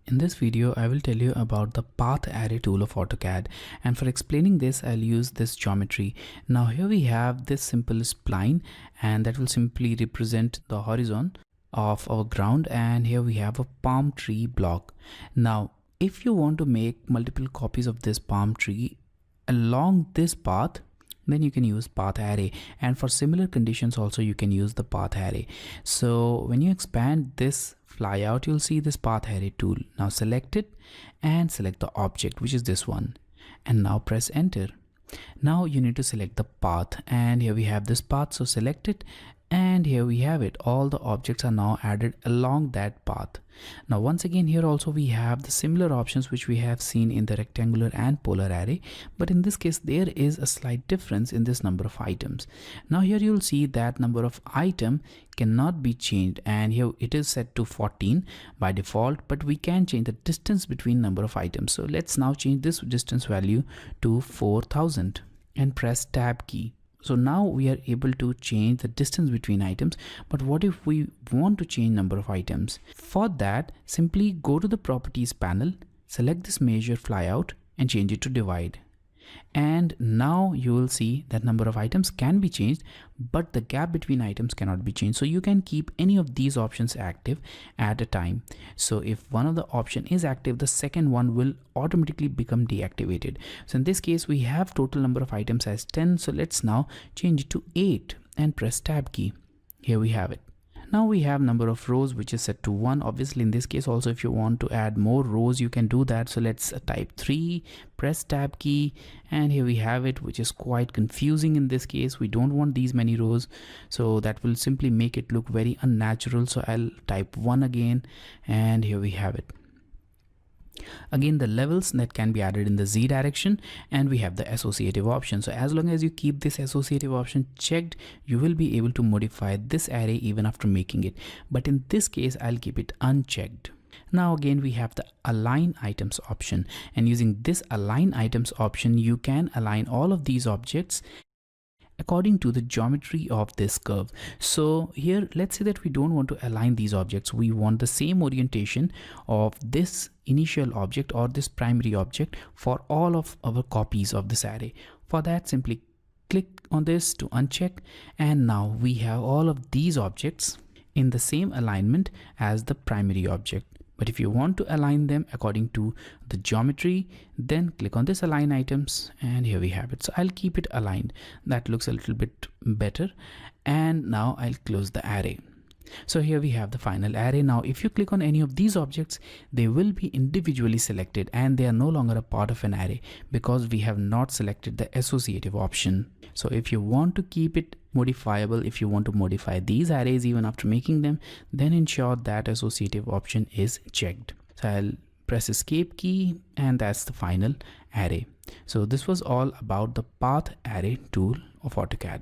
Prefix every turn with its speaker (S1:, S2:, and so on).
S1: In this video, I will tell you about the path array tool of AutoCAD, and for explaining this, I'll use this geometry. Now here we have this simple spline, and that will simply represent the horizon of our ground, and here we have a palm tree block. Now if you want to make multiple copies of this palm tree along this path, then you can use path array, and for similar conditions also you can use the path array. So when you expand this flyout, you'll see this path array tool. Now select it and select the object, which is this one, and now press enter. Now you need to select the path, and here we have this path, so select it, and here we have it. All the objects are now added along that path. Now once again, here also we have the similar options which we have seen in the rectangular and polar array, but in this case there is a slight difference in this number of items. Now here you'll see that number of item cannot be changed, and here it is set to 14 by default, but we can change the distance between number of items. So let's now change this distance value to 4000 and press tab key. So now we are able to change the distance between items, but what if we want to change number of items? For that, simply go to the properties panel, select this measure flyout and change it to divide. And now you will see that number of items can be changed, but the gap between items cannot be changed. So you can keep any of these options active at a time. So if one of the option is active, the second one will automatically become deactivated. So in this case, we have total number of items as 10. So let's now change it to 8 and press tab key. Here we have it. Now we have number of rows which is set to 1. Obviously in this case also, if you want to add more rows, you can do that. So let's type 3, press tab key, and here we have it, which is quite confusing. In this case we don't want these many rows, so that will simply make it look very unnatural. So I'll type 1 again, and here we have it. Again, the levels that can be added in the Z direction, and we have the associative option. So as long as you keep this associative option checked, you will be able to modify this array even after making it. But in this case, I'll keep it unchecked. Now again, we have the align items option, and using this align items option, you can align all of these objects according to the geometry of this curve. So here, let's say that we don't want to align these objects. We want the same orientation of this initial object or this primary object for all of our copies of this array. For that, simply click on this to uncheck, and now we have all of these objects in the same alignment as the primary object. But if you want to align them according to the geometry, then click on this align items, and here we have it. So I'll keep it aligned. That looks a little bit better. And now I'll close the array. So here we have the final array. Now if you click on any of these objects, they will be individually selected, and they are no longer a part of an array because we have not selected the associative option. So if you want to keep it modifiable, if you want to modify these arrays even after making them, then ensure that associative option is checked. So I'll press escape key, and that's the final array. So this was all about the path array tool of AutoCAD.